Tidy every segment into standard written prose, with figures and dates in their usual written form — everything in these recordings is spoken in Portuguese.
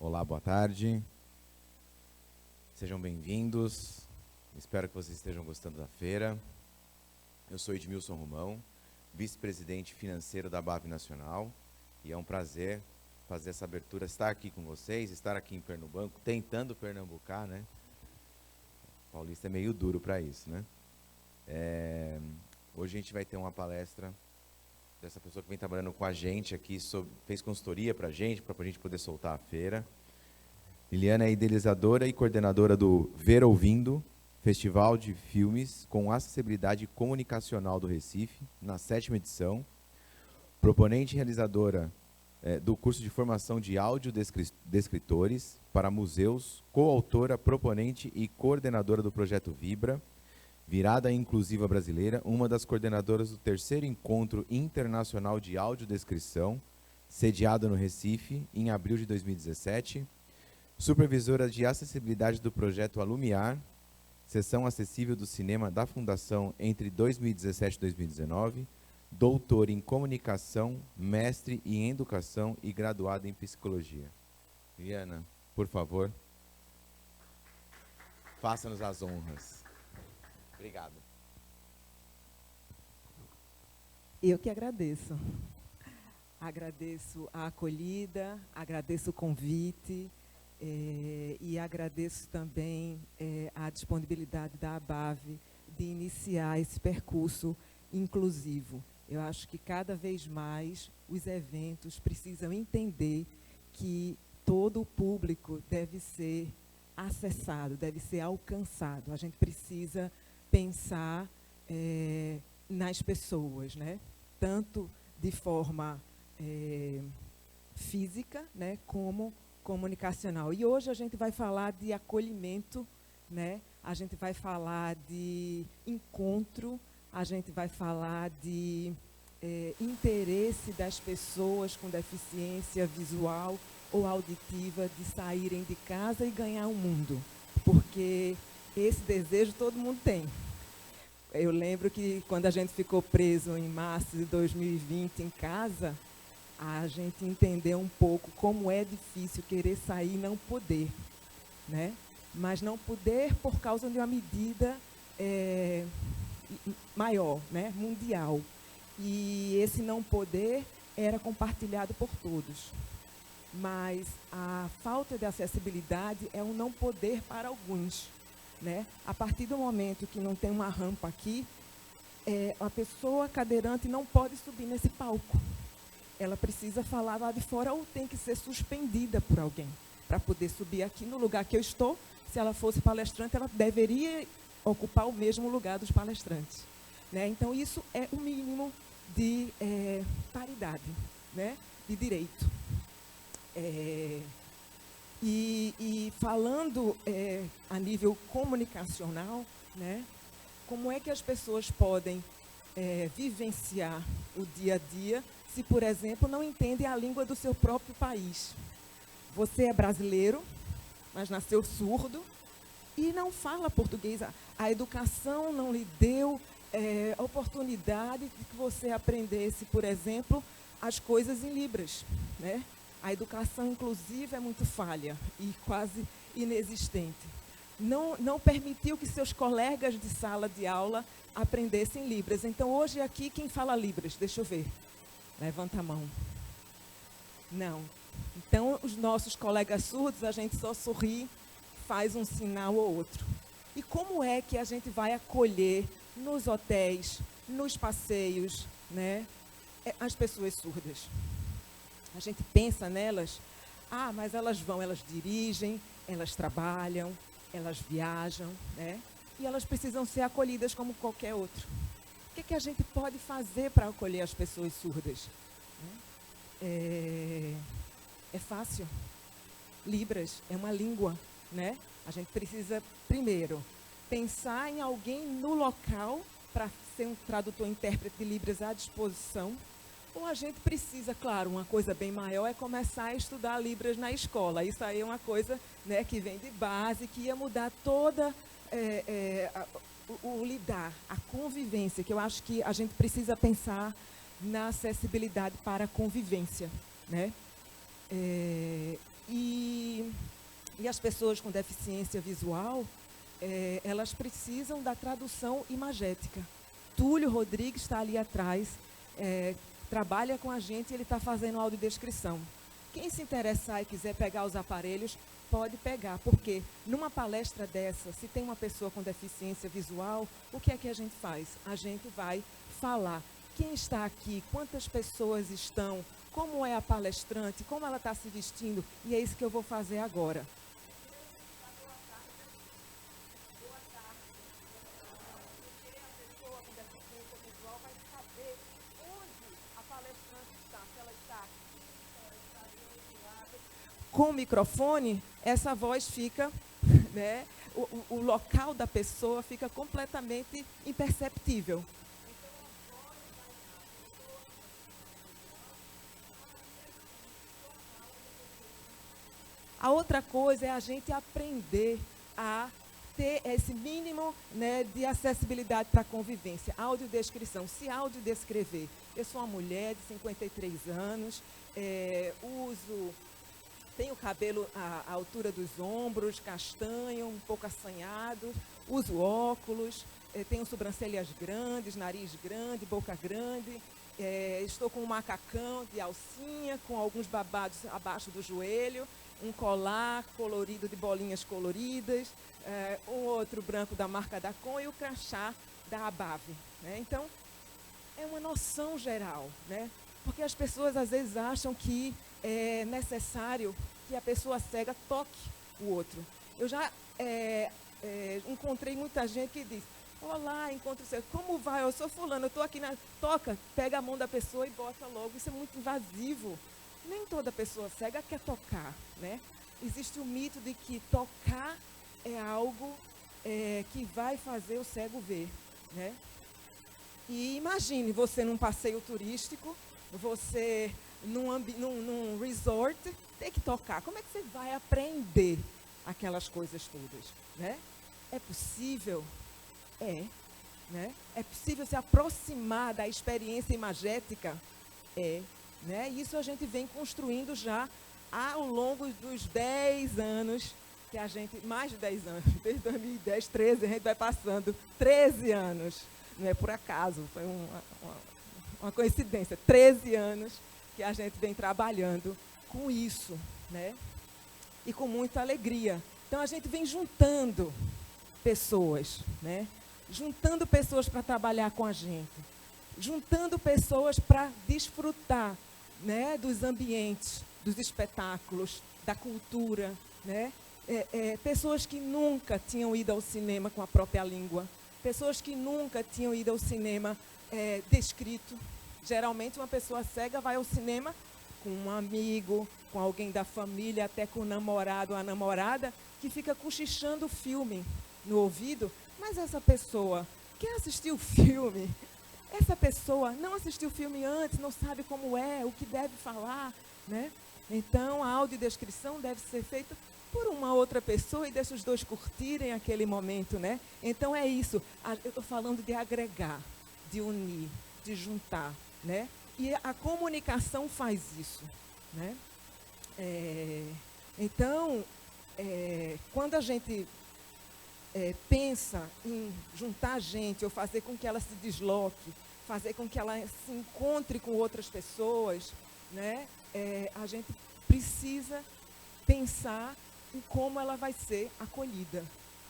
Olá, boa tarde. Sejam bem-vindos. Espero que vocês estejam gostando da feira. Eu sou Edmilson Romão, vice-presidente financeiro da BAV Nacional, e é um prazer fazer essa abertura, estar aqui com vocês, estar aqui em Pernambuco, tentando pernambucar, né? Paulista é meio duro para isso, né? Hoje a gente vai ter uma palestra dessa pessoa que vem trabalhando com a gente aqui, fez consultoria para a gente poder soltar a feira. Liliana é idealizadora e coordenadora do Ver Ouvindo, Festival de Filmes com Acessibilidade Comunicacional do Recife, na 7ª edição. Proponente e realizadora do curso de formação de audiodescritores para museus, coautora, proponente e coordenadora do projeto Vibra, Virada Inclusiva Brasileira, uma das coordenadoras do 3º Encontro Internacional de Audiodescrição, sediado no Recife, em abril de 2017, supervisora de acessibilidade do projeto Alumiar, Seção Acessível do Cinema da Fundação entre 2017 e 2019, doutora em Comunicação, mestre em Educação e graduada em Psicologia. Liliana, por favor, faça-nos as honras. Obrigado. Eu que agradeço. Agradeço a acolhida, agradeço o convite e agradeço também a disponibilidade da ABAV de iniciar esse percurso inclusivo. Eu acho que cada vez mais os eventos precisam entender que todo o público deve ser acessado, deve ser alcançado. A gente precisa pensar nas pessoas, né? Tanto de forma física, né, como comunicacional. E hoje a gente vai falar de acolhimento, né? A gente vai falar de encontro, a gente vai falar de interesse das pessoas com deficiência visual ou auditiva de saírem de casa e ganhar o mundo, porque esse desejo todo mundo tem. Eu lembro que quando a gente ficou preso em março de 2020 em casa, a gente entendeu um pouco como é difícil querer sair e não poder, né? Mas não poder por causa de uma medida maior, né? Mundial. E esse não poder era compartilhado por todos. Mas a falta de acessibilidade é um não poder para alguns, né? A partir do momento que não tem uma rampa aqui, a pessoa cadeirante não pode subir nesse palco. Ela precisa falar lá de fora ou tem que ser suspendida por alguém para poder subir aqui no lugar que eu estou. Se ela fosse palestrante, ela deveria ocupar o mesmo lugar dos palestrantes, né? Então, isso é o mínimo de paridade, né? De direito. E falando a nível comunicacional, né, como é que as pessoas podem vivenciar o dia a dia se, por exemplo, não entendem a língua do seu próprio país? Você é brasileiro, mas nasceu surdo e não fala português. A educação não lhe deu a oportunidade de que você aprendesse, por exemplo, as coisas em Libras, né? A educação inclusiva é muito falha e quase inexistente. Não permitiu que seus colegas de sala de aula aprendessem Libras. Então, hoje aqui, quem fala Libras? Deixa eu ver. Levanta a mão. Não. Então, os nossos colegas surdos, a gente só sorri, faz um sinal ou outro. E como é que a gente vai acolher nos hotéis, nos passeios, né, as pessoas surdas? A gente pensa nelas, mas elas dirigem, elas trabalham, elas viajam, né? E elas precisam ser acolhidas como qualquer outro. O que a gente pode fazer para acolher as pessoas surdas? É fácil. Libras é uma língua, né? A gente precisa, primeiro, pensar em alguém no local para ser um tradutor-intérprete de Libras à disposição. Ou a gente precisa, claro, uma coisa bem maior é começar a estudar Libras na escola. Isso aí é uma coisa, né, que vem de base, que ia mudar toda o lidar, a convivência, que eu acho que a gente precisa pensar na acessibilidade para a convivência, né? E as pessoas com deficiência visual, elas precisam da tradução imagética. Túlio Rodrigues está ali atrás, trabalha com a gente e ele está fazendo audiodescrição. Quem se interessar e quiser pegar os aparelhos, pode pegar, porque numa palestra dessa, se tem uma pessoa com deficiência visual, o que é que a gente faz? A gente vai falar quem está aqui, quantas pessoas estão, como é a palestrante, como ela está se vestindo, e é isso que eu vou fazer agora. Com o microfone, essa voz fica, né, o local da pessoa fica completamente imperceptível. A outra coisa é a gente aprender a ter esse mínimo, né, de acessibilidade para a convivência. Audiodescrição, se audiodescrever. Eu sou uma mulher de 53 anos, tenho o cabelo à altura dos ombros, castanho, um pouco assanhado, uso óculos, tenho sobrancelhas grandes, nariz grande, boca grande, estou com um macacão de alcinha, com alguns babados abaixo do joelho, um colar colorido de bolinhas coloridas, um outro branco da marca Dacon e o crachá da Abave, né? Então, é uma noção geral, né? Porque as pessoas às vezes acham que é necessário que a pessoa cega toque o outro. Eu já encontrei muita gente que diz: olá, encontro cego, como vai? Eu sou fulano, eu estou aqui na... Toca, pega a mão da pessoa e bota logo. Isso é muito invasivo. Nem toda pessoa cega quer tocar, né? Existe o mito de que tocar é algo que vai fazer o cego ver, né? E imagine você num passeio turístico, você num resort, ter que tocar. Como é que você vai aprender aquelas coisas todas, né? É possível? É, né? É possível se aproximar da experiência imagética? É, né? Isso a gente vem construindo já ao longo dos 10 anos, que a gente, mais de 10 anos, desde 2010, 13, a gente vai passando 13 anos, não é por acaso, foi uma coincidência, 13 anos que a gente vem trabalhando com isso, né? E com muita alegria. Então, a gente vem juntando pessoas, né? Juntando pessoas para trabalhar com a gente, juntando pessoas para desfrutar, né, dos ambientes, dos espetáculos, da cultura, né? Pessoas que nunca tinham ido ao cinema com a própria língua, pessoas que nunca tinham ido ao cinema descrito. Geralmente, uma pessoa cega vai ao cinema com um amigo, com alguém da família, até com o namorado ou a namorada, que fica cochichando o filme no ouvido, mas essa pessoa quer assistir o filme. Essa pessoa não assistiu o filme antes, não sabe como é, o que deve falar, né? Então, a audiodescrição deve ser feita por uma outra pessoa e deixa os dois curtirem aquele momento, né? Então, é isso. Eu estou falando de agregar, de unir, de juntar, né? E a comunicação faz isso, né? Então, quando a gente pensa em juntar gente, ou fazer com que ela se desloque, fazer com que ela se encontre com outras pessoas, né? A gente precisa pensar em como ela vai ser acolhida,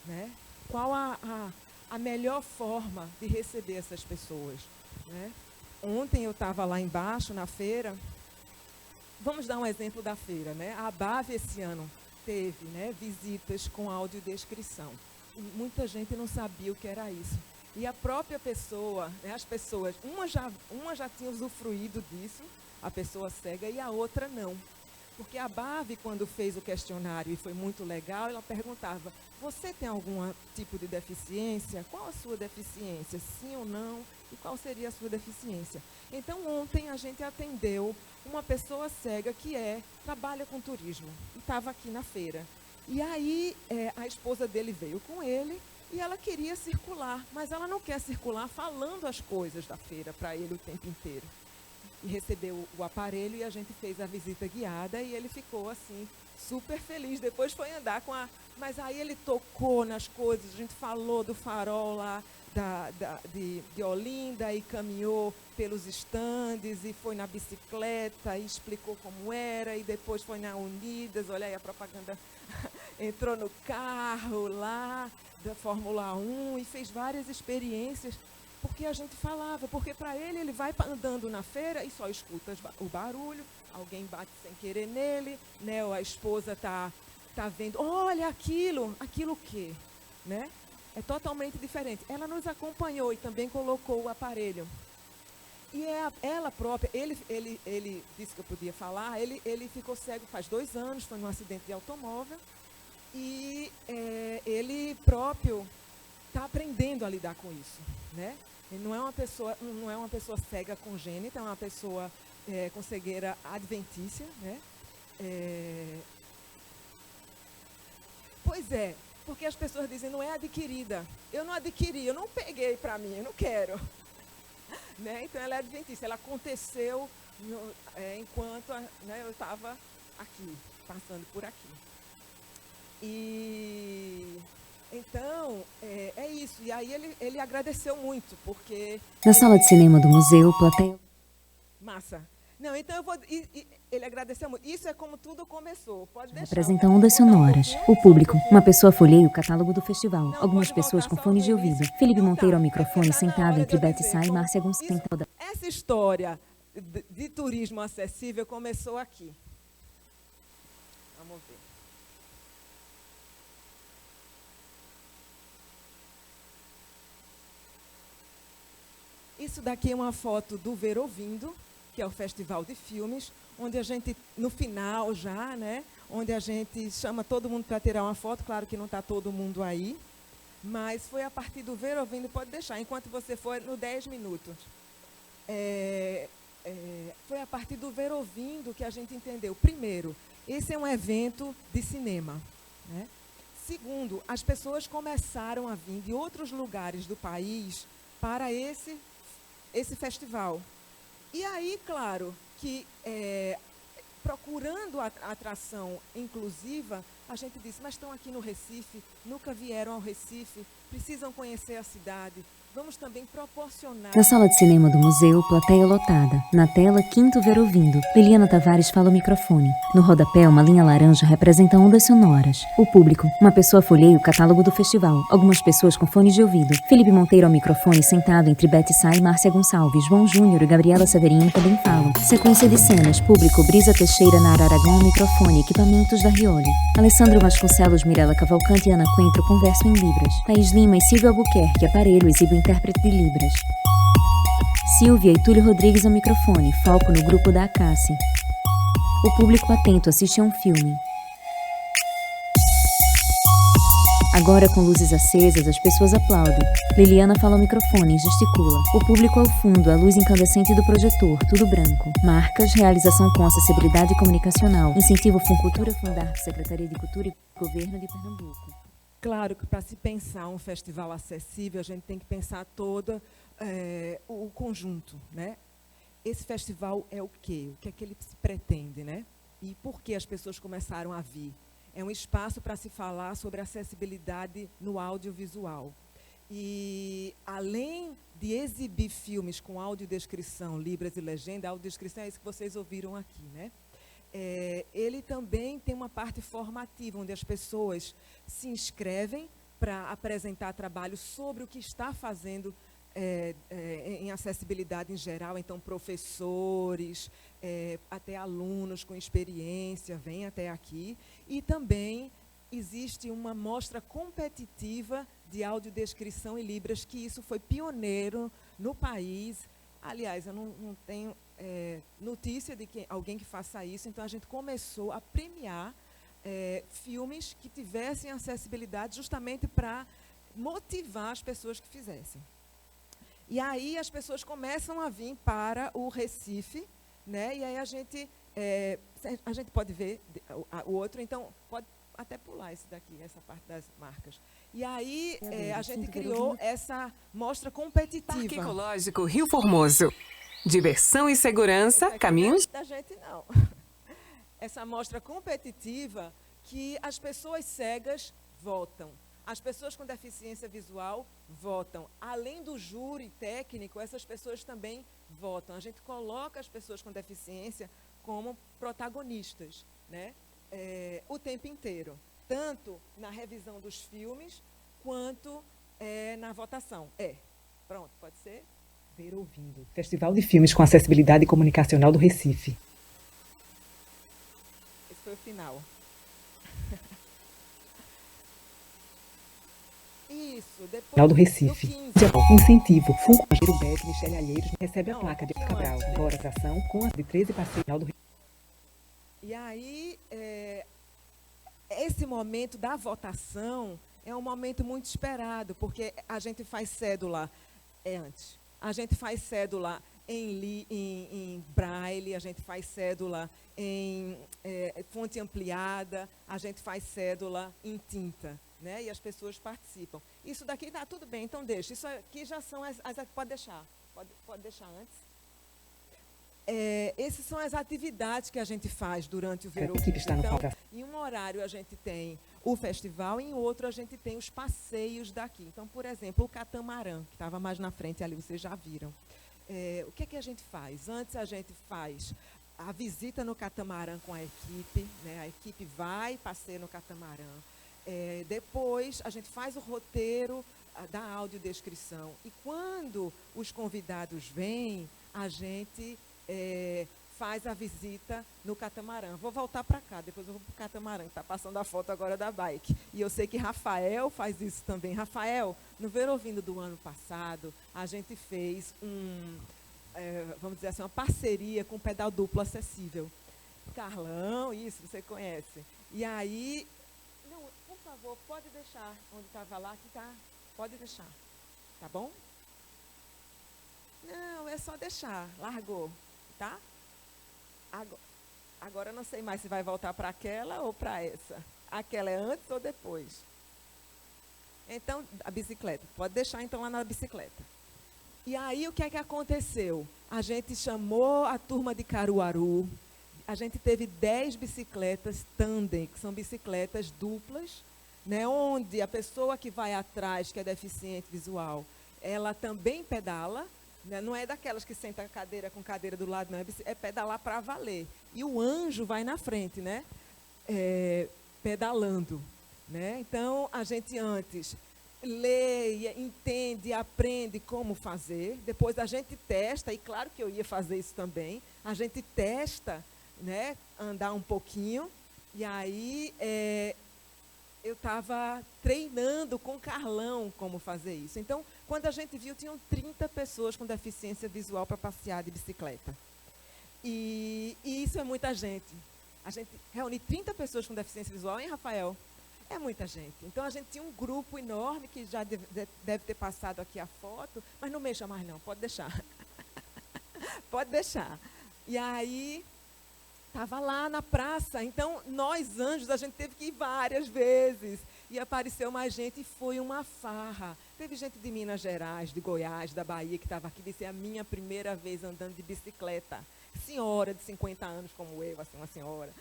né? Qual a melhor forma de receber essas pessoas, né? Ontem eu estava lá embaixo, na feira. Vamos dar um exemplo da feira, né? A Abave esse ano teve, né, visitas com audiodescrição. E muita gente não sabia o que era isso. E a própria pessoa, né, as pessoas, uma já tinha usufruído disso, a pessoa cega, e a outra não. Porque a Abave, quando fez o questionário, e foi muito legal, ela perguntava: você tem algum tipo de deficiência? Qual a sua deficiência? Sim ou não? E qual seria a sua deficiência? Então, ontem a gente atendeu uma pessoa cega que trabalha com turismo, e estava aqui na feira. E aí, a esposa dele veio com ele, e ela queria circular, mas ela não quer circular falando as coisas da feira para ele o tempo inteiro. e recebeu o aparelho e a gente fez a visita guiada e ele ficou assim super feliz. Depois foi andar com a... Mas aí ele tocou nas coisas, a gente falou do farol lá de Olinda e caminhou pelos estandes e foi na bicicleta e explicou como era e depois foi na Unidas, olha aí a propaganda, entrou no carro lá da Fórmula 1 e fez várias experiências, porque a gente falava, porque para ele vai andando na feira e só escuta o barulho, alguém bate sem querer nele, né, ou a esposa tá vendo, olha aquilo o quê, né? É totalmente diferente. Ela nos acompanhou e também colocou o aparelho. E ela própria, ele disse que eu podia falar, ele ficou cego faz 2 anos, foi num acidente de automóvel, e ele próprio está aprendendo a lidar com isso, né? Ele não é uma pessoa cega congênita, é uma pessoa com cegueira adventícia, né? Pois é, porque as pessoas dizem, não é adquirida. Eu não adquiri, eu não peguei para mim, eu não quero. Né? Então, ela é adventícia. Ela aconteceu enquanto né, eu estava aqui, passando por aqui. E então, é isso. E aí ele agradeceu muito, porque... Na sala de cinema do museu, plateia... Massa. Não, então eu vou... ele agradeceu muito. Isso é como tudo começou. Pode deixar. Apresentam ondas sonoras. O público. Uma pessoa folheia o catálogo do festival. Algumas pessoas com fones de ouvido. Felipe Monteiro ao microfone, sentado entre Beth Sá e Márcia Gonçalves. Essa história de turismo acessível começou aqui. Vamos ver. Isso daqui é uma foto do Ver Ouvindo, que é o festival de filmes, onde a gente, no final já, né, onde a gente chama todo mundo para tirar uma foto, claro que não está todo mundo aí, mas foi a partir do Ver Ouvindo, pode deixar, enquanto você for no 10 minutos. Foi a partir do Ver Ouvindo que a gente entendeu, primeiro, esse é um evento de cinema, né? Segundo, as pessoas começaram a vir de outros lugares do país para esse festival. E aí, claro, que procurando a atração inclusiva, a gente disse, mas estão aqui no Recife, nunca vieram ao Recife, precisam conhecer a cidade, vamos também proporcionar... Na sala de cinema do museu, plateia lotada. Na tela, quinto Ver Ouvindo. Liliana Tavares fala ao microfone. No rodapé, uma linha laranja representa ondas sonoras. O público. Uma pessoa folheia o catálogo do festival. Algumas pessoas com fones de ouvido. Felipe Monteiro ao microfone, sentado entre Beth Sá e Márcia Gonçalves. João Júnior e Gabriela Severino também falam. Sequência de cenas. Público. Brisa Teixeira, Nara Aragão ao microfone. Equipamentos da Rioli. Alessandro Vasconcelos, Mirela Cavalcante e Ana Coentro conversam em Libras. Thaís Lima e Silvio Albuquerque, aparelho, exibe o intérprete de Libras. Silvia e Túlio Rodrigues ao microfone, foco no grupo da Acácia. O público atento assiste a um filme. Agora, com luzes acesas, as pessoas aplaudem. Liliana fala ao microfone e gesticula. O público ao fundo, a luz incandescente do projetor, tudo branco. Marcas, realização com acessibilidade comunicacional. Incentivo Funcultura, Fundarp, Secretaria de Cultura e Governo de Pernambuco. Claro que para se pensar um festival acessível, a gente tem que pensar todo o conjunto, né? Esse festival é o quê? O que é que ele se pretende, né? E por que as pessoas começaram a vir? É um espaço para se falar sobre acessibilidade no audiovisual. E, além de exibir filmes com audiodescrição, libras e legenda, a audiodescrição é isso que vocês ouviram aqui, né? Ele também tem uma parte formativa, onde as pessoas se inscrevem para apresentar trabalhos sobre o que está fazendo em acessibilidade em geral. Então, professores, até alunos com experiência vêm até aqui. E também existe uma mostra competitiva de audiodescrição e libras, que isso foi pioneiro no país. Aliás, eu não tenho notícia de alguém que faça isso, então a gente começou a premiar filmes que tivessem acessibilidade justamente para motivar as pessoas que fizessem. E aí as pessoas começam a vir para o Recife, né? E aí a gente pode ver o outro, então pode até pular esse daqui, essa parte das marcas. E aí a gente criou essa mostra competitiva. Parque Ecológico Rio Formoso. Diversão e segurança, caminhos... Da gente não. Essa amostra competitiva que as pessoas cegas votam. As pessoas com deficiência visual votam. Além do júri técnico, essas pessoas também votam. A gente coloca as pessoas com deficiência como protagonistas, né? O tempo inteiro. Tanto na revisão dos filmes, quanto na votação. Pronto, pode ser? Ver ouvindo. Festival de Filmes com Acessibilidade Comunicacional do Recife. Esse foi o final. Isso, depois Final do Recife. Incentivo. Fulgiro Bet, Michele Alheiros recebe a placa de Cabral. Bora ação com a de 13 parceiros do Recife. E aí, esse momento da votação é um momento muito esperado, porque a gente faz cédula antes. A gente faz cédula em braille, a gente faz cédula em fonte ampliada, a gente faz cédula em tinta, né? E as pessoas participam. Isso daqui está tudo bem, então deixa. Isso aqui já são pode deixar. Pode deixar antes. Essas são as atividades que a gente faz durante o verão. Então, em um horário a gente tem o festival, em outro a gente tem os passeios daqui. Então, por exemplo, o catamarã, que estava mais na frente ali, vocês já viram. O que é que a gente faz? Antes a gente faz a visita no catamarã com a equipe, né? A equipe vai, passeia no catamarã. Depois a gente faz o roteiro da audiodescrição. E quando os convidados vêm, a gente faz a visita no catamarã. Vou voltar para cá, depois eu vou para o catamarã, que está passando a foto agora da bike. E eu sei que Rafael faz isso também. Rafael, no Ver Ouvindo do ano passado, a gente fez vamos dizer assim, uma parceria com o pedal duplo acessível. Carlão, isso, você conhece. E aí, não, por favor, pode deixar onde estava lá, que tá, pode deixar, tá bom? Não, é só deixar, largou. Tá? Agora eu não sei mais se vai voltar para aquela ou para essa. Aquela é antes ou depois? Então, a bicicleta. Pode deixar então lá na bicicleta. E aí o que é que aconteceu? A gente chamou a turma de Caruaru. A gente teve 10 bicicletas tandem, que são bicicletas duplas, né, onde a pessoa que vai atrás, que é deficiente visual, ela também pedala. Não é daquelas que senta a cadeira com cadeira do lado, não. É pedalar para valer. E o anjo vai na frente, né? Pedalando. Né? Então, a gente antes lê, entende, aprende como fazer. Depois a gente testa, e claro que eu ia fazer isso também. A gente testa, né? Andar um pouquinho. E aí eu estava treinando com o Carlão como fazer isso. Então, quando a gente viu, tinham 30 pessoas com deficiência visual para passear de bicicleta. E isso é muita gente. A gente reúne 30 pessoas com deficiência visual, hein, Rafael? É muita gente. Então, a gente tinha um grupo enorme, que já deve ter passado aqui a foto, mas não mexa mais não, pode deixar. Pode deixar. E aí, estava lá na praça. Então, nós, anjos, a gente teve que ir várias vezes. E apareceu mais gente e foi uma farra. Teve gente de Minas Gerais, de Goiás, da Bahia, que estava aqui, disse, é a minha primeira vez andando de bicicleta. Senhora de 50 anos como eu, assim, uma senhora,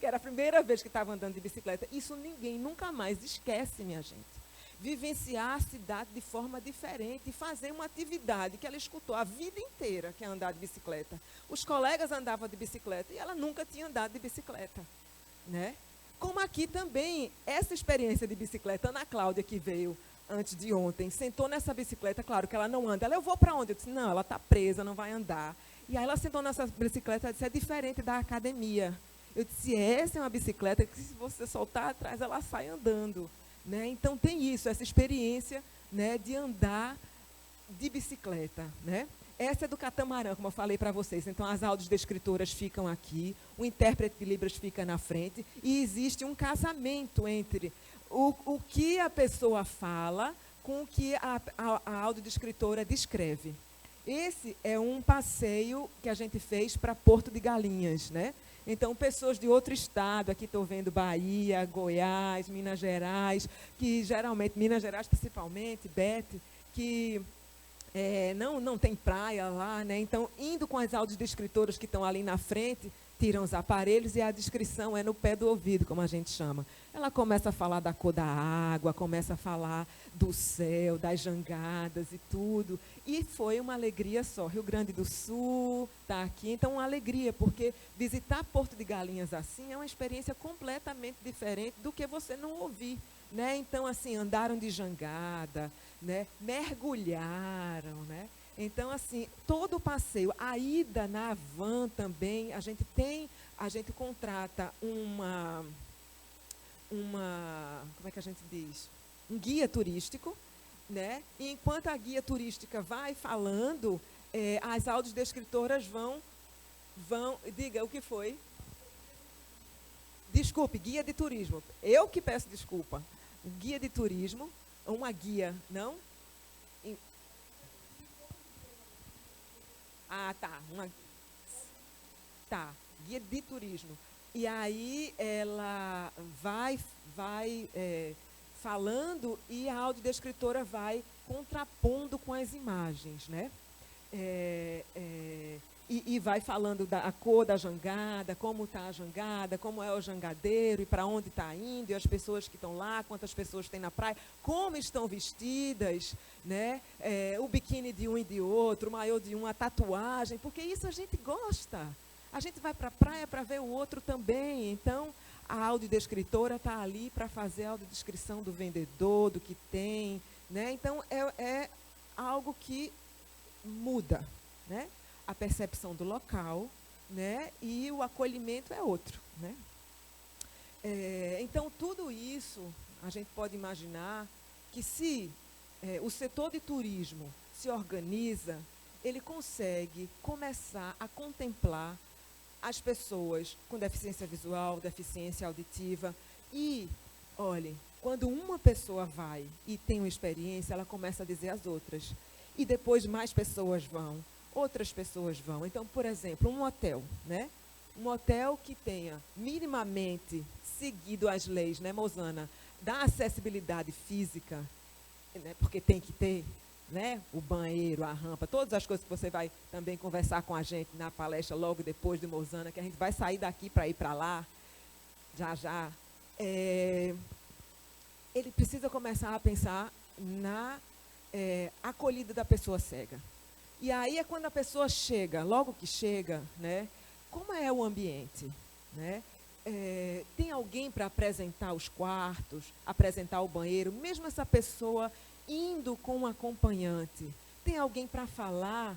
que era a primeira vez que estava andando de bicicleta. Isso ninguém nunca mais esquece, minha gente. Vivenciar a cidade de forma diferente e fazer uma atividade que ela escutou a vida inteira, que é andar de bicicleta. Os colegas andavam de bicicleta e ela nunca tinha andado de bicicleta, né? Como aqui também, essa experiência de bicicleta, Ana Cláudia, que veio antes de ontem, sentou nessa bicicleta, claro que ela não anda. Ela, eu vou para onde? Eu disse, não, ela está presa, não vai andar. E aí ela sentou nessa bicicleta e disse, é diferente da academia. Eu disse, essa é uma bicicleta que se você soltar atrás, ela sai andando. Né? Então tem isso, essa experiência, né, de andar de bicicleta. Né? Essa é do catamarã, como eu falei para vocês. Então as audiodescritoras ficam aqui, o intérprete de Libras fica na frente, e existe um casamento entre o que a pessoa fala com o que a audiodescritora descreve. Esse é um passeio que a gente fez para Porto de Galinhas, né? Então, pessoas de outro estado, aqui estou vendo Bahia, Goiás, Minas Gerais, que geralmente, Minas Gerais principalmente, Beth, que não tem praia lá, né? Então, indo com as audiodescritoras que estão ali na frente, tiram os aparelhos e a descrição é no pé do ouvido, como a gente chama. Ela começa a falar da cor da água, começa a falar do céu, das jangadas e tudo. E foi uma alegria só. Rio Grande do Sul está aqui, então uma alegria, porque visitar Porto de Galinhas assim é uma experiência completamente diferente do que você não ouvir, né? Então, assim, andaram de jangada, né? Mergulharam, né? Então, assim, todo o passeio, a ida na van também, a gente contrata como é que a gente diz? Um guia turístico, né? E enquanto a guia turística vai falando, as audiodescritoras vão, diga o que foi? Desculpe, guia de turismo. Eu que peço desculpa. Um guia de turismo, uma guia, não? Tá, guia de turismo. E aí ela vai falando e a audiodescritora vai contrapondo com as imagens, né? E vai falando da cor da jangada, como está a jangada, como é o jangadeiro e para onde está indo, e as pessoas que estão lá, quantas pessoas tem na praia, como estão vestidas, né? O biquíni de um e de outro, o maiô de um, a tatuagem, porque isso a gente gosta. A gente vai para a praia para ver o outro também. Então, a audiodescritora está ali para fazer a audiodescrição do vendedor, do que tem, né? Então, é algo que muda, né? A percepção do local, né? E o acolhimento é outro, né? Então, tudo isso, a gente pode imaginar que se o setor de turismo se organiza, ele consegue começar a contemplar as pessoas com deficiência visual, deficiência auditiva. E, olhem, quando uma pessoa vai e tem uma experiência, ela começa a dizer às outras. E depois mais pessoas vão, outras pessoas vão. Então, por exemplo, um hotel, né? Um hotel que tenha minimamente seguido as leis, né, Mozana, da acessibilidade física, né, porque tem que ter, né, o banheiro, a rampa, todas as coisas que você vai também conversar com a gente na palestra logo depois de Mozana, que a gente vai sair daqui para ir para lá, já. Ele precisa começar a pensar na acolhida da pessoa cega. E aí é quando a pessoa chega, logo que chega, né, como é o ambiente, né? Tem alguém para apresentar os quartos, apresentar o banheiro, mesmo essa pessoa indo com um acompanhante. Tem alguém para falar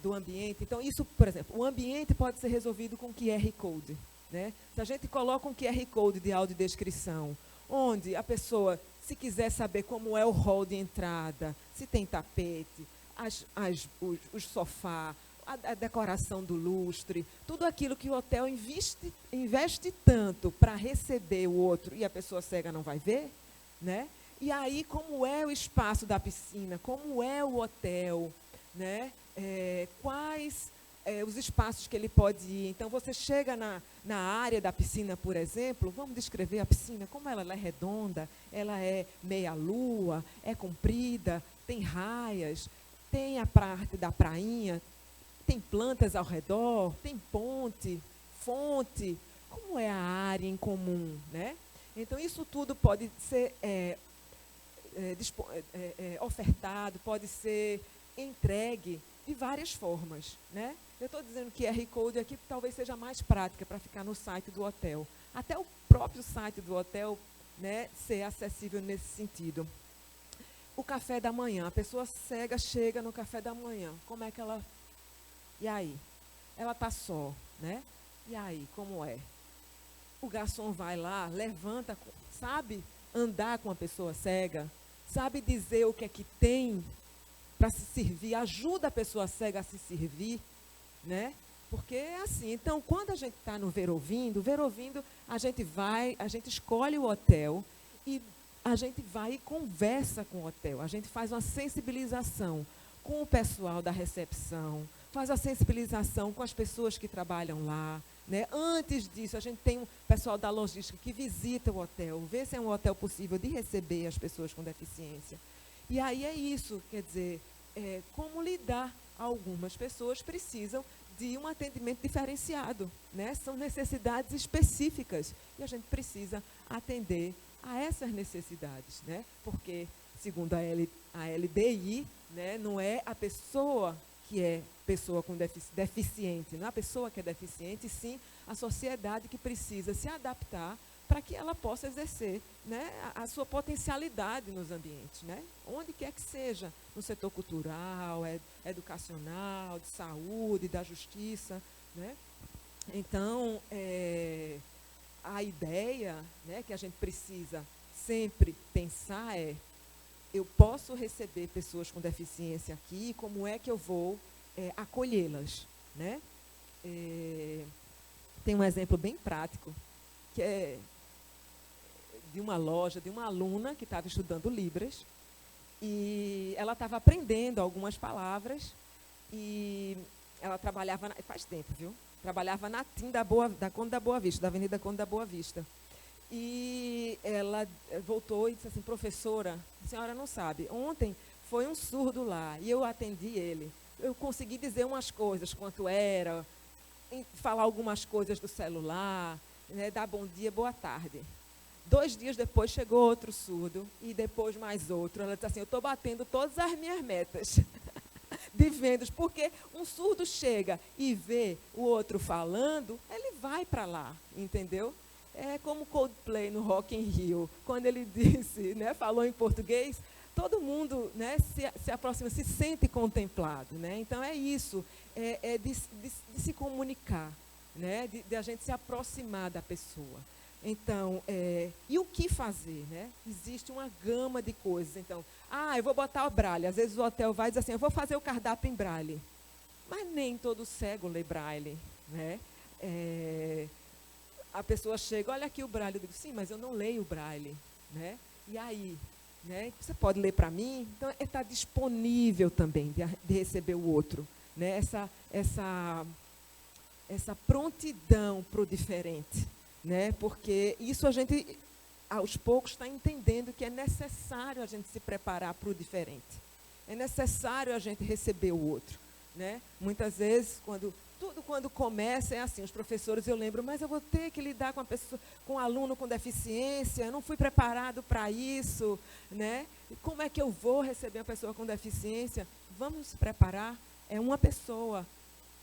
do ambiente. Então, isso, por exemplo, o ambiente pode ser resolvido com QR Code, né? Se a gente coloca um QR Code de audiodescrição, onde a pessoa, se quiser saber como é o hall de entrada, se tem tapete, os sofás, a decoração do lustre, tudo aquilo que o hotel investe tanto para receber o outro e a pessoa cega não vai ver, né? E aí, como é o espaço da piscina, como é o hotel, né? Quais os espaços que ele pode ir. Então, você chega na área da piscina, por exemplo, vamos descrever a piscina, como ela é redonda, ela é meia-lua, é comprida, tem raias, tem a parte da prainha, tem plantas ao redor, tem ponte, fonte, como é a área em comum, né? Então, isso tudo pode ser ofertado, pode ser entregue de várias formas, né? Eu estou dizendo que QR Code aqui talvez seja mais prática para ficar no site do hotel. Até o próprio site do hotel, né, ser acessível nesse sentido. O café da manhã, a pessoa cega chega no café da manhã, como é que ela... E aí? Ela está só, né? E aí, como é? O garçom vai lá, levanta, sabe andar com uma pessoa cega, sabe dizer o que é que tem para se servir, ajuda a pessoa cega a se servir, né? Porque é assim. Então, quando a gente está no Ver Ouvindo, a gente escolhe o hotel e a gente vai e conversa com o hotel. A gente faz uma sensibilização com o pessoal da recepção, faz a sensibilização com as pessoas que trabalham lá, né? Antes disso, a gente tem um pessoal da logística que visita o hotel, vê se é um hotel possível de receber as pessoas com deficiência. E aí é isso, quer dizer, como lidar. Algumas pessoas precisam de um atendimento diferenciado, né? São necessidades específicas e a gente precisa atender a essas necessidades, né? Porque, segundo a LBI, né, não é a pessoa que é pessoa com deficiente, não é a pessoa que é deficiente, sim a sociedade que precisa se adaptar para que ela possa exercer, né, a sua potencialidade nos ambientes, né, onde quer que seja, no setor cultural, educacional, de saúde, da justiça, né. Então, a ideia, né, que a gente precisa sempre pensar eu posso receber pessoas com deficiência aqui, como é que eu vou acolhê-las, né? Tem um exemplo bem prático, que é de uma loja, de uma aluna que estava estudando Libras, e ela estava aprendendo algumas palavras, e ela trabalhava, faz tempo, viu? Trabalhava na TIM da Conde da Boa Vista, da Avenida Conde da Boa Vista. E ela voltou e disse assim, professora, a senhora não sabe, ontem foi um surdo lá, e eu atendi ele. Eu consegui dizer umas coisas, quanto era, falar algumas coisas do celular, né, dar bom dia, boa tarde. 2 dias depois chegou outro surdo, e depois mais outro. Ela disse assim, eu estou batendo todas as minhas metas de vendas, porque um surdo chega e vê o outro falando, ele vai para lá, entendeu? É como Coldplay no Rock in Rio, quando ele disse, né, falou em português, todo mundo, né, se aproxima, se sente contemplado, né? Então é isso, de se comunicar, né, de a gente se aproximar da pessoa. Então, e o que fazer, né? Existe uma gama de coisas. Então, eu vou botar o braille. Às vezes o hotel vai dizer assim, eu vou fazer o cardápio em braille. Mas nem todo cego lê braille, né? A pessoa chega, olha aqui o braille. Eu digo, sim, mas eu não leio o braille, né? E aí, né? Você pode ler para mim? Então, está disponível também de receber o outro, né? Essa prontidão para o diferente, né? Porque isso a gente, aos poucos, está entendendo que é necessário a gente se preparar para o diferente. É necessário a gente receber o outro, né? Muitas vezes, quando começa, é assim, os professores, eu lembro, mas eu vou ter que lidar com com um aluno com deficiência, eu não fui preparado para isso, né? Como é que eu vou receber uma pessoa com deficiência? Vamos se preparar, é uma pessoa,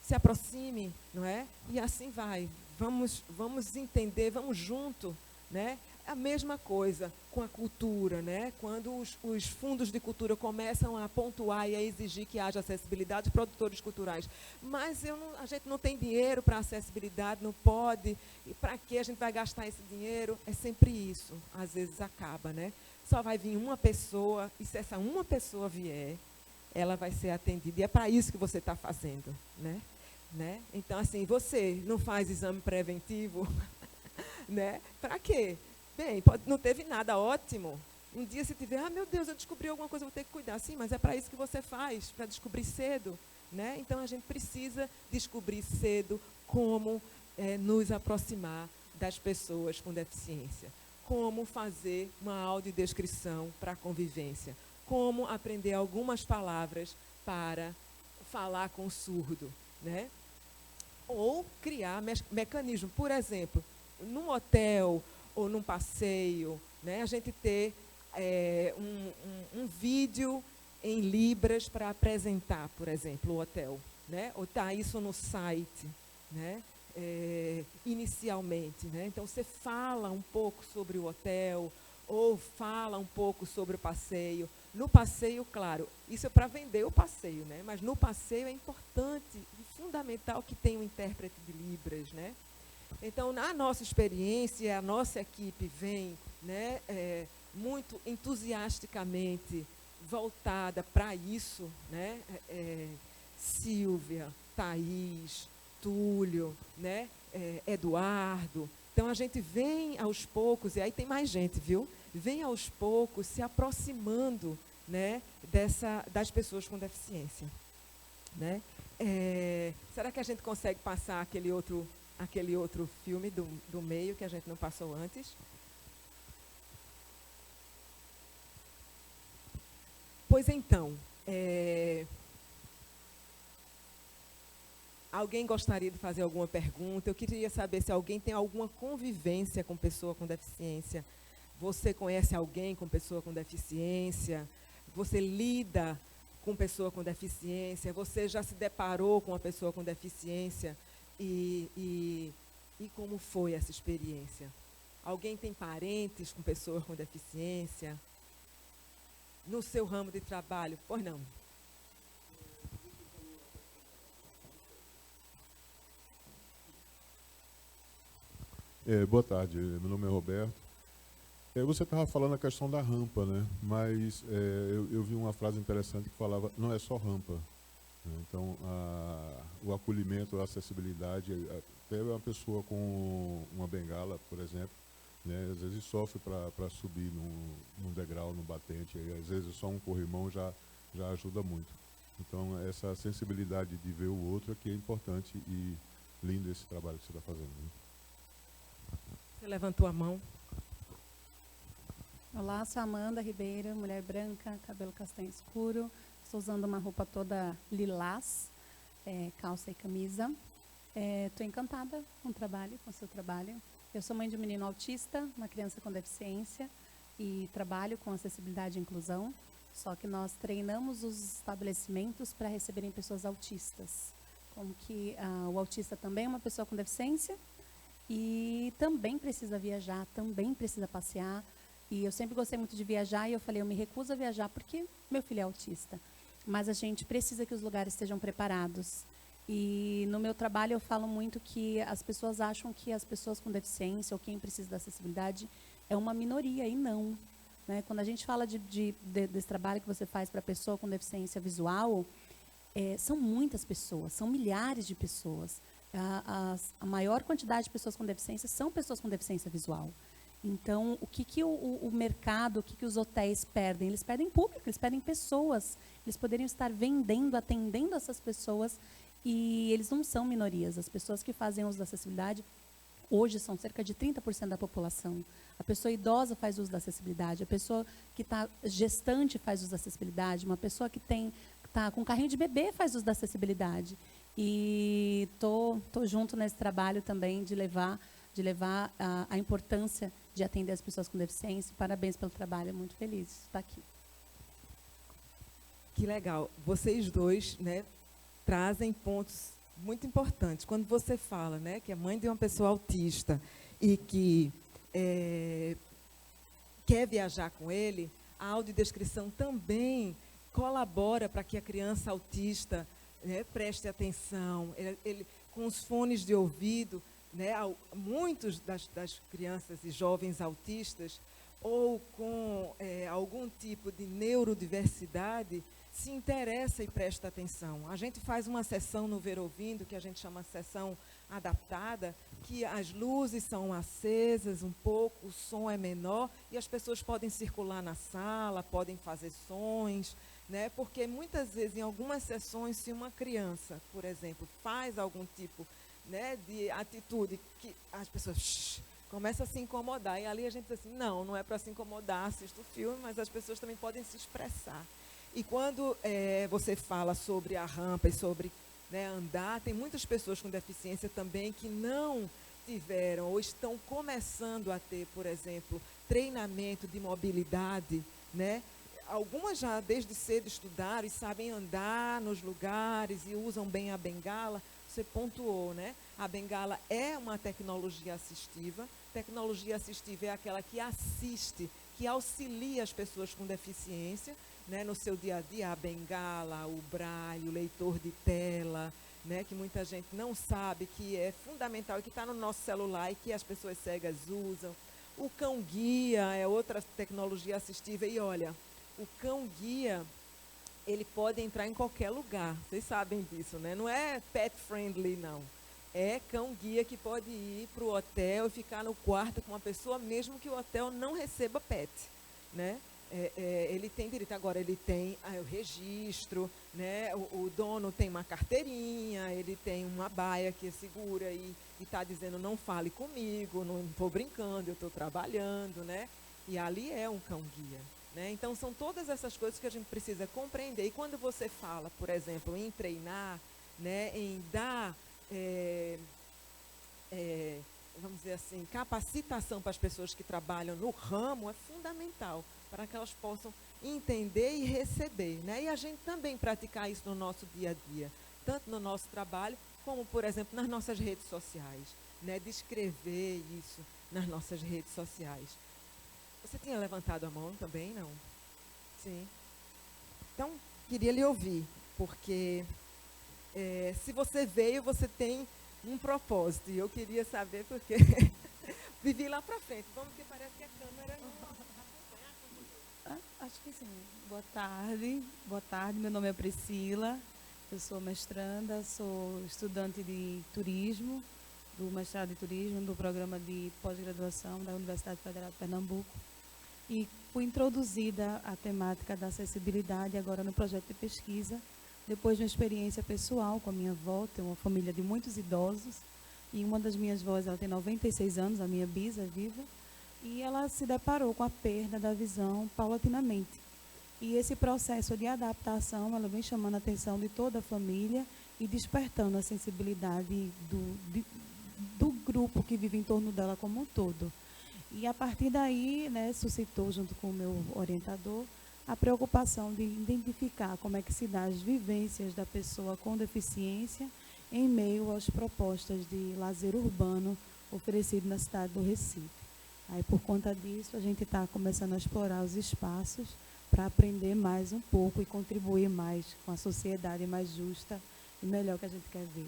se aproxime, não é? E assim vai. Vamos entender, vamos junto, né? A mesma coisa com a cultura, né? Quando os fundos de cultura começam a pontuar e a exigir que haja acessibilidade, produtores culturais. Mas a gente não tem dinheiro para acessibilidade, não pode. E para que a gente vai gastar esse dinheiro? É sempre isso. Às vezes acaba, né? Só vai vir uma pessoa, e se essa uma pessoa vier, ela vai ser atendida. E é para isso que você está fazendo, né? Então, assim, você não faz exame preventivo, né? Para quê? Bem, não teve nada, ótimo. Um dia se tiver, meu Deus, eu descobri alguma coisa, eu vou ter que cuidar. Sim, mas é para isso que você faz, para descobrir cedo, né? Então, a gente precisa descobrir cedo como nos aproximar das pessoas com deficiência, como fazer uma audiodescrição para a convivência, como aprender algumas palavras para falar com o surdo, né? Ou criar mecanismo. Por exemplo, num hotel ou num passeio, né, a gente ter um vídeo em Libras para apresentar, por exemplo, o hotel, né? Ou tá isso no site, né? Inicialmente, né? Então, você fala um pouco sobre o hotel ou fala um pouco sobre o passeio. No passeio, claro, isso é para vender o passeio, né? Mas no passeio é importante e fundamental que tenha um intérprete de Libras, né? Então, na nossa experiência, a nossa equipe vem, né, muito entusiasticamente voltada para isso, né? Silvia, Thaís, Túlio, né? Eduardo. Então, a gente vem aos poucos, e aí tem mais gente, viu? Vem aos poucos se aproximando, né, das pessoas com deficiência, né? Será que a gente consegue passar aquele outro filme do meio que a gente não passou antes? Pois então, alguém gostaria de fazer alguma pergunta? Eu queria saber se alguém tem alguma convivência com pessoa com deficiência. Você conhece alguém com pessoa com deficiência? Você lida com pessoa com deficiência? Você já se deparou com uma pessoa com deficiência? E como foi essa experiência? Alguém tem parentes com pessoas com deficiência? No seu ramo de trabalho? Pois não. Boa tarde, meu nome é Roberto. Você estava falando a questão da rampa, né? Mas eu vi uma frase interessante que falava, não é só rampa. Né? Então, o acolhimento, a acessibilidade, até uma pessoa com uma bengala, por exemplo, né? Às vezes sofre para subir num degrau, num batente, e às vezes só um corrimão já ajuda muito. Então, essa sensibilidade de ver o outro aqui é importante e lindo esse trabalho que você está fazendo. Né? Você levantou a mão. Olá, sou Amanda Ribeiro, mulher branca, cabelo castanho escuro. Estou usando uma roupa toda lilás, calça e camisa. Estou encantada com o trabalho, com o seu trabalho. Eu sou mãe de um menino autista, uma criança com deficiência, e trabalho com acessibilidade e inclusão. Só que nós treinamos os estabelecimentos para receberem pessoas autistas. Como que o autista também é uma pessoa com deficiência, e também precisa viajar, também precisa passear. E eu sempre gostei muito de viajar e eu falei, eu me recuso a viajar porque meu filho é autista. Mas a gente precisa que os lugares estejam preparados. E no meu trabalho eu falo muito que as pessoas acham que as pessoas com deficiência ou quem precisa da acessibilidade é uma minoria, e não. Né? Quando a gente fala desse trabalho que você faz para a pessoa com deficiência visual, são muitas pessoas, são milhares de pessoas. A maior quantidade de pessoas com deficiência são pessoas com deficiência visual. Então, o que o mercado, o que os hotéis perdem? Eles perdem público, eles perdem pessoas. Eles poderiam estar vendendo, atendendo essas pessoas, e eles não são minorias. As pessoas que fazem uso da acessibilidade, hoje, são cerca de 30% da população. A pessoa idosa faz uso da acessibilidade, a pessoa que está gestante faz uso da acessibilidade, uma pessoa que está com carrinho de bebê faz uso da acessibilidade. E tô junto nesse trabalho também de levar a importância de atender as pessoas com deficiência. Parabéns pelo trabalho, muito feliz de estar aqui. Que legal. Vocês dois, né, trazem pontos muito importantes. Quando você fala, né, que é mãe de uma pessoa autista e que quer viajar com ele, a audiodescrição também colabora para que a criança autista, né, preste atenção. Ele, com os fones de ouvido, né, muitos das crianças e jovens autistas, ou com algum tipo de neurodiversidade, se interessa e presta atenção. A gente faz uma sessão no Ver Ouvindo, que a gente chama sessão adaptada, que as luzes são acesas um pouco, o som é menor, e as pessoas podem circular na sala, podem fazer sons, né? Porque muitas vezes, em algumas sessões, se uma criança, por exemplo, faz algum tipo, né, de atitude que as pessoas começam a se incomodar, e ali a gente diz assim, não é para se incomodar, assista o filme, mas as pessoas também podem se expressar. E quando você fala sobre a rampa e sobre, né, andar, tem muitas pessoas com deficiência também que não tiveram ou estão começando a ter, por exemplo, treinamento de mobilidade, né? Algumas já desde cedo estudaram e sabem andar nos lugares e usam bem a bengala. Você pontuou, né? A bengala é uma tecnologia assistiva. Tecnologia assistiva é aquela que assiste, que auxilia as pessoas com deficiência, né, no seu dia a dia, a bengala, o braille, o leitor de tela, né, que muita gente não sabe que é fundamental e que está no nosso celular e que as pessoas cegas usam. O cão-guia é outra tecnologia assistiva. E olha, o cão-guia, ele pode entrar em qualquer lugar, vocês sabem disso, né? Não é pet friendly, não. É cão-guia que pode ir para o hotel e ficar no quarto com uma pessoa, mesmo que o hotel não receba pet, né? Ele tem direito. Agora, ele tem o registro, né? O dono tem uma carteirinha, ele tem uma baia que segura e está dizendo, não fale comigo, não estou brincando, eu estou trabalhando, né? E ali é um cão-guia. né? Então, são todas essas coisas que a gente precisa compreender. E quando você fala, por exemplo, em treinar, né, em dar, vamos dizer assim, capacitação para as pessoas que trabalham no ramo, é fundamental para que elas possam entender e receber, né? E a gente também praticar isso no nosso dia a dia, tanto no nosso trabalho, como, por exemplo, nas nossas redes sociais, né? Descrever isso nas nossas redes sociais. Você tinha levantado a mão também, não? Sim. Então, queria lhe ouvir, porque se você veio, você tem um propósito. E eu queria saber porque vivi lá para frente. Vamos, que parece que a câmera não acompanha. Acho que sim. Boa tarde. Boa tarde, meu nome é Priscila. Eu sou mestranda, sou estudante de turismo, do mestrado de turismo, do programa de pós-graduação da Universidade Federal de Pernambuco. E fui introduzida à temática da acessibilidade agora no projeto de pesquisa, depois de uma experiência pessoal com a minha avó. Tenho uma família de muitos idosos, e uma das minhas avós, ela tem 96 anos, a minha bisa é viva, e ela se deparou com a perda da visão paulatinamente. E esse processo de adaptação, ela vem chamando a atenção de toda a família e despertando a sensibilidade do grupo que vive em torno dela como um todo. E a partir daí, né, suscitou, junto com o meu orientador, a preocupação de identificar como é que se dá as vivências da pessoa com deficiência em meio às propostas de lazer urbano oferecido na cidade do Recife. Aí, por conta disso, a gente está começando a explorar os espaços para aprender mais um pouco e contribuir mais com a sociedade mais justa e melhor que a gente quer ver.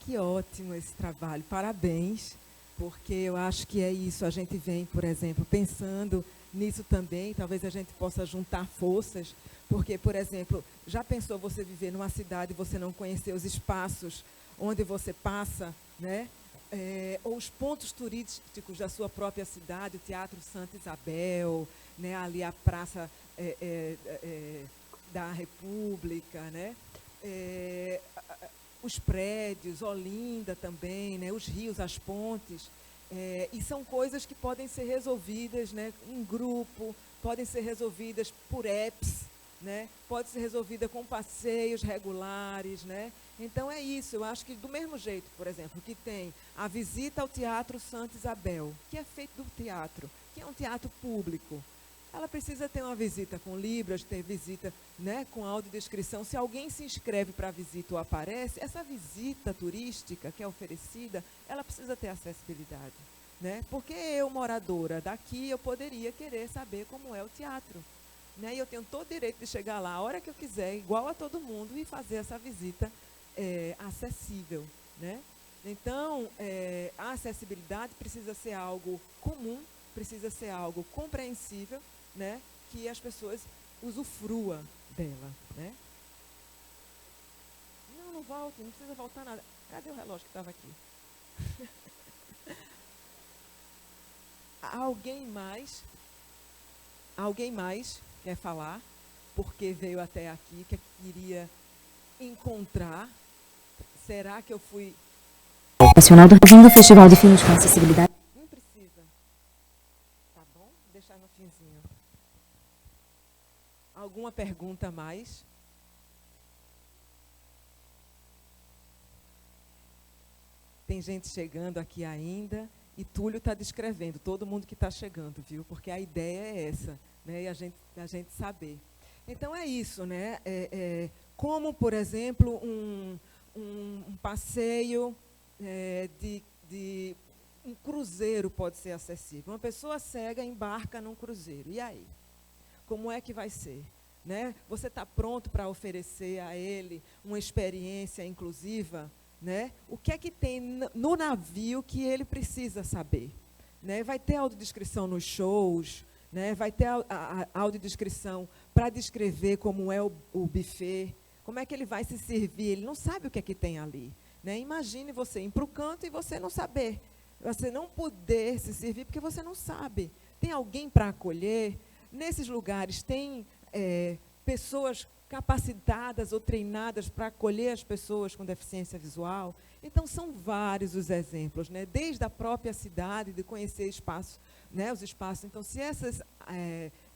Que ótimo esse trabalho, parabéns, porque eu acho que é isso, a gente vem, por exemplo, pensando nisso também, talvez a gente possa juntar forças, porque, por exemplo, já pensou você viver numa cidade e você não conhecer os espaços onde você passa, né? Ou os pontos turísticos da sua própria cidade, o Teatro Santa Isabel, né? Ali a Praça da República, né? Os prédios, Olinda também, né? Os rios, as pontes. E são coisas que podem ser resolvidas, né, em grupo, podem ser resolvidas por apps, né, pode ser resolvida com passeios regulares, né? Então é isso, eu acho que do mesmo jeito, por exemplo, que tem a visita ao Teatro Santa Isabel, que é feito do teatro, que é um teatro público. Ela precisa ter uma visita com libras, ter visita, né, com audiodescrição. Se alguém se inscreve para a visita ou aparece, essa visita turística que é oferecida, ela precisa ter acessibilidade, né? Porque eu, moradora daqui, eu poderia querer saber como é o teatro, né? E eu tenho todo o direito de chegar lá a hora que eu quiser, igual a todo mundo, e fazer essa visita acessível, né? Então, a acessibilidade precisa ser algo comum, precisa ser algo compreensível, né, que as pessoas usufruam dela, né? Não volte, não precisa voltar nada. Cadê o relógio que estava aqui? Alguém mais quer falar? Porque veio até aqui, que queria encontrar. Será que eu fui... Nacional do Festival de Filmes com Acessibilidade. Não precisa. Tá bom? Vou deixar no finzinho. Alguma pergunta a mais? Tem gente chegando aqui ainda, e Túlio está descrevendo todo mundo que está chegando, viu? Porque a ideia é essa, né? E a gente saber. Então é isso, né? Como, por exemplo, um passeio de um cruzeiro pode ser acessível. Uma pessoa cega embarca num cruzeiro. E aí? Como é que vai ser? Né? Você está pronto para oferecer a ele uma experiência inclusiva? Né? O que é que tem no navio que ele precisa saber? Né? Vai ter audiodescrição nos shows, né? Vai ter a audiodescrição para descrever como é o buffet, como é que ele vai se servir, ele não sabe o que é que tem ali. Né? Imagine você ir para o canto e você não saber, você não poder se servir porque você não sabe. Tem alguém para acolher? Nesses lugares tem pessoas capacitadas ou treinadas para acolher as pessoas com deficiência visual? Então, são vários os exemplos, né? Desde a própria cidade, de conhecer espaços né, os espaços. Então, se essas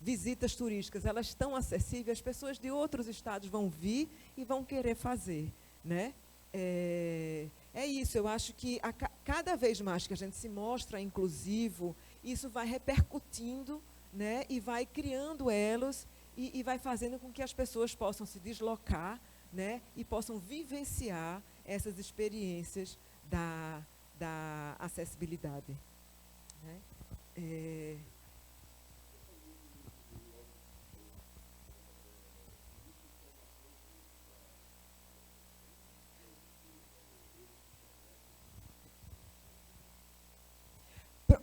visitas turísticas elas estão acessíveis, as pessoas de outros estados vão vir e vão querer fazer, né? É isso, eu acho que cada vez mais que a gente se mostra inclusivo, isso vai repercutindo, né, e vai criando elos e vai fazendo com que as pessoas possam se deslocar, né, e possam vivenciar essas experiências da acessibilidade, né?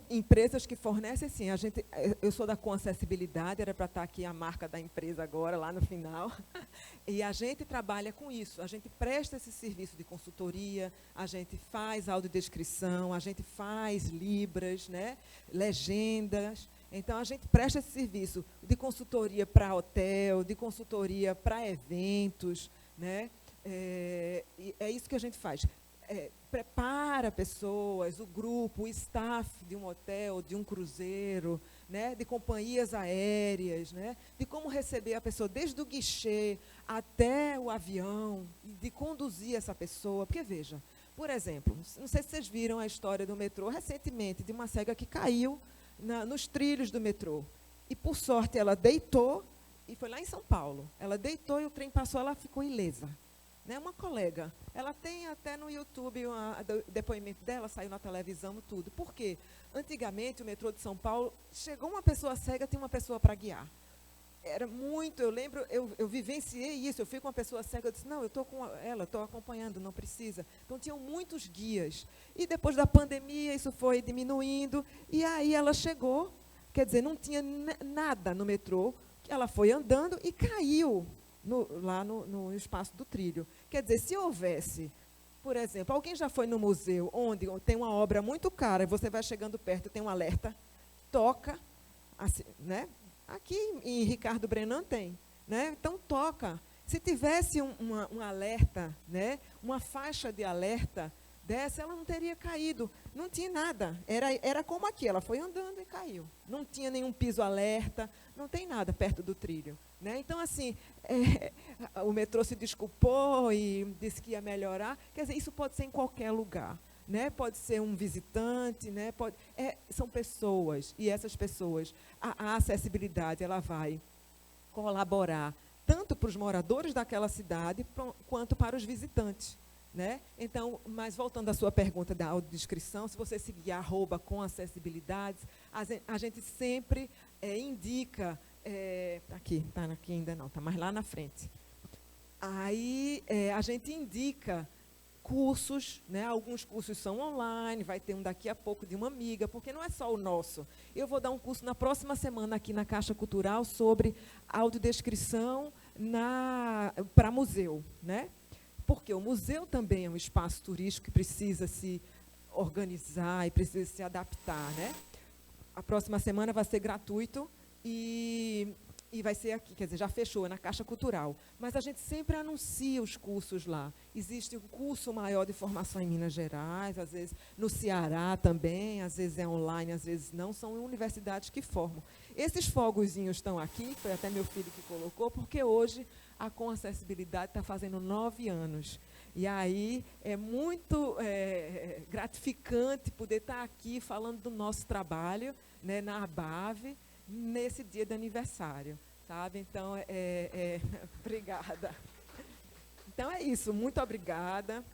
Empresas que fornecem, sim. Eu sou da Com Acessibilidade, era para estar aqui a marca da empresa agora, lá no final. E a gente trabalha com isso. A gente presta esse serviço de consultoria, a gente faz audiodescrição, a gente faz libras, né, legendas. Então, a gente presta esse serviço de consultoria para hotel, de consultoria para eventos, né? E é isso que a gente faz. Prepara pessoas, o grupo, o staff de um hotel, de um cruzeiro, né, de companhias aéreas, né, de como receber a pessoa desde o guichê até o avião, de conduzir essa pessoa. Porque, veja, por exemplo, não sei se vocês viram a história do metrô recentemente, de uma cega que caiu nos trilhos do metrô. E, por sorte, ela deitou, e foi lá em São Paulo. Ela deitou e o trem passou, ela ficou ilesa. Né, uma colega, ela tem até no YouTube o depoimento dela, saiu na televisão, tudo. Por quê? Antigamente, o metrô de São Paulo, chegou uma pessoa cega, tinha uma pessoa para guiar. Era muito, eu lembro, eu vivenciei isso, eu fui com uma pessoa cega, eu disse, não, eu estou com ela, estou acompanhando, não precisa. Então, tinham muitos guias. E depois da pandemia, isso foi diminuindo, e aí ela chegou, quer dizer, não tinha nada no metrô, ela foi andando e caiu lá no espaço do trilho. Quer dizer, se houvesse, por exemplo, alguém já foi no museu onde tem uma obra muito cara, e você vai chegando perto, tem um alerta, toca, assim, né? Aqui em Ricardo Brenan tem, né? Então toca. Se tivesse um alerta, né? Uma faixa de alerta dessa, ela não teria caído. Não tinha nada. Era como aqui, ela foi andando e caiu. Não tinha nenhum piso alerta, não tem nada perto do trilho. Né? Então, assim, o metrô se desculpou e disse que ia melhorar. Quer dizer, isso pode ser em qualquer lugar. Né? Pode ser um visitante, né? São pessoas, e essas pessoas, a acessibilidade, ela vai colaborar tanto para os moradores daquela cidade, quanto para os visitantes. Né? Então, mas voltando à sua pergunta da audiodescrição, se você seguir @comacessibilidades, a gente sempre indica, aqui ainda não, está mais lá na frente. Aí a gente indica cursos, né? Alguns cursos são online, vai ter um daqui a pouco de uma amiga, porque não é só o nosso. Eu vou dar um curso na próxima semana aqui na Caixa Cultural sobre audiodescrição para museu, né? Porque o museu também é um espaço turístico que precisa se organizar e precisa se adaptar, né? A próxima semana vai ser gratuito e vai ser aqui, quer dizer, já fechou, na Caixa Cultural. Mas a gente sempre anuncia os cursos lá. Existe um curso maior de formação em Minas Gerais, às vezes no Ceará também, às vezes é online, às vezes não, são universidades que formam. Esses fogozinhos estão aqui, foi até meu filho que colocou, porque hoje a Com Acessibilidade está fazendo 9 anos. E aí é muito gratificante poder estar aqui falando do nosso trabalho, né, na ABAV, nesse dia de aniversário, sabe? Então, obrigada. Então, é isso. Muito obrigada.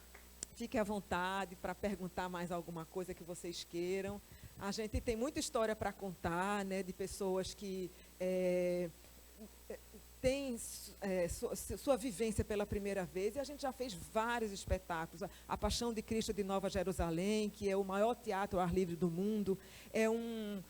Fiquem à vontade para perguntar mais alguma coisa que vocês queiram. A gente tem muita história para contar, né, de pessoas que têm sua vivência pela primeira vez, e a gente já fez vários espetáculos. A Paixão de Cristo de Nova Jerusalém, que é o maior teatro ao ar livre do mundo, é um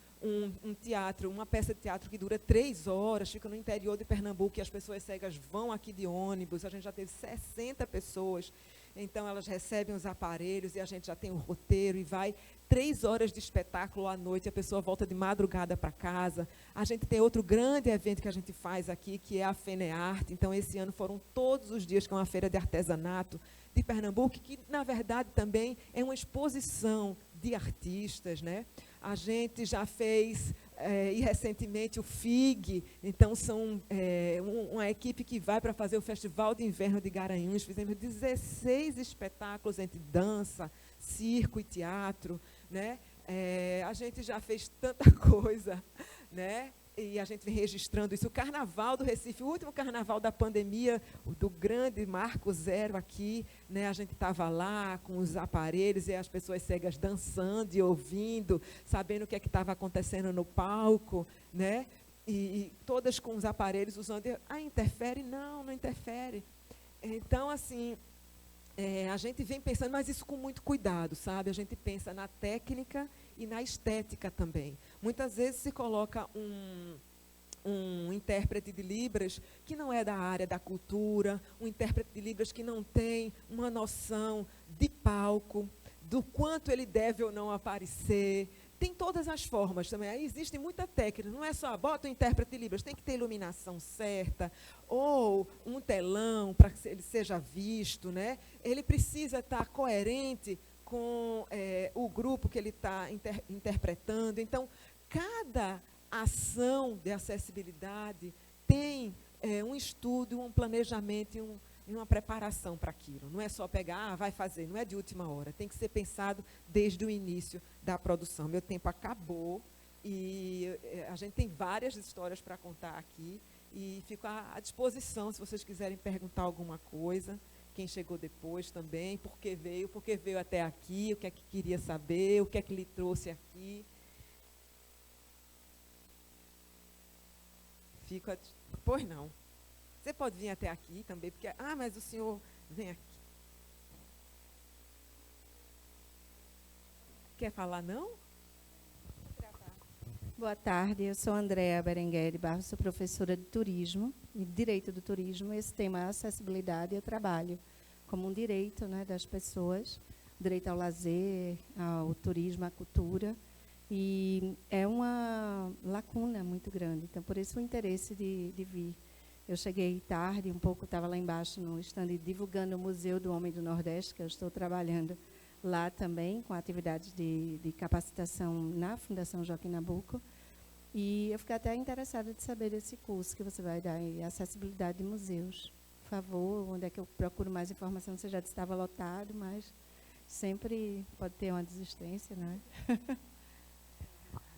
teatro, uma peça de teatro que dura 3 horas, fica no interior de Pernambuco, e as pessoas cegas vão aqui de ônibus. A gente já teve 60 pessoas, então elas recebem os aparelhos e a gente já tem o roteiro e vai 3 horas de espetáculo à noite, a pessoa volta de madrugada para casa. A gente tem outro grande evento que a gente faz aqui, que é a FENEARTE. Então, esse ano foram todos os dias com a Feira de Artesanato de Pernambuco, que, na verdade, também é uma exposição de artistas, né? A gente já fez, e recentemente, o FIG. Então, são uma equipe que vai para fazer o Festival de Inverno de Garanhuns. Fizemos 16 espetáculos entre dança, circo e teatro, né? A gente já fez tanta coisa, né? E a gente vem registrando isso. O Carnaval do Recife, o último carnaval da pandemia, do grande Marco Zero aqui, né? A gente estava lá com os aparelhos e as pessoas cegas dançando e ouvindo, sabendo o que é que estava acontecendo no palco, né? E todas com os aparelhos usando. Interfere? Não, não interfere. Então, assim, a gente vem pensando, mas isso com muito cuidado, sabe? A gente pensa na técnica e na estética também. Muitas vezes se coloca um intérprete de Libras que não é da área da cultura, um intérprete de Libras que não tem uma noção de palco, do quanto ele deve ou não aparecer. Tem todas as formas também. Aí existe muita técnica, não é só bota o intérprete de Libras, tem que ter iluminação certa, ou um telão para que ele seja visto, né? Ele precisa estar coerente com o grupo que ele está interpretando. Então, cada ação de acessibilidade tem um estudo, um planejamento e uma preparação para aquilo. Não é só pegar, vai fazer, não é de última hora. Tem que ser pensado desde o início da produção. Meu tempo acabou e a gente tem várias histórias para contar aqui e fico à disposição se vocês quiserem perguntar alguma coisa. Quem chegou depois também, por que veio até aqui, o que é que queria saber, o que é que lhe trouxe aqui. Pois não. Você pode vir até aqui também, porque... mas o senhor vem aqui. Quer falar, não? Boa tarde, eu sou Andréa Berenguer de Barros, sou professora de turismo, de direito do turismo. Esse tema, acessibilidade, eu trabalho como um direito, né, das pessoas, direito ao lazer, ao turismo, à cultura, e é uma lacuna muito grande, então por isso o interesse de vir. Eu cheguei tarde, um pouco estava lá embaixo no stand divulgando o Museu do Homem do Nordeste, que eu estou trabalhando lá também, com atividades de capacitação na Fundação Joaquim Nabuco. E eu fiquei até interessada de saber desse curso que você vai dar, em acessibilidade de museus. Por favor, onde é que eu procuro mais informação? Você já disse que estava lotado, mas sempre pode ter uma desistência, não é?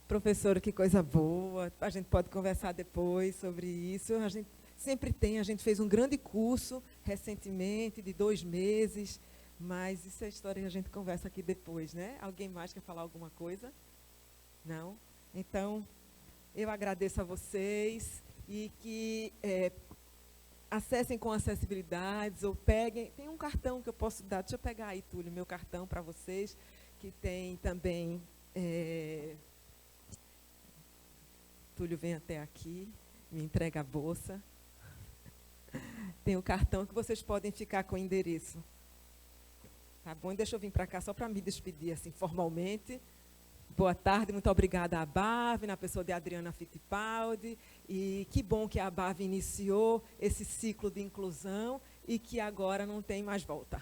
Professora, que coisa boa. A gente pode conversar depois sobre isso. A gente sempre tem, a gente fez um grande curso recentemente, de 2 meses, mas isso é história que a gente conversa aqui depois, né? Alguém mais quer falar alguma coisa? Não? Então, eu agradeço a vocês e que acessem com acessibilidades ou peguem. Tem um cartão que eu posso dar. Deixa eu pegar aí, Túlio, meu cartão para vocês, que tem também... Túlio vem até aqui, me entrega a bolsa. Tem o cartão que vocês podem ficar com o endereço. Tá bom? Deixa eu vir para cá só para me despedir assim, formalmente. Boa tarde, muito obrigada à ABAV, na pessoa de Adriana Fittipaldi. E que bom que a ABAV iniciou esse ciclo de inclusão e que agora não tem mais volta.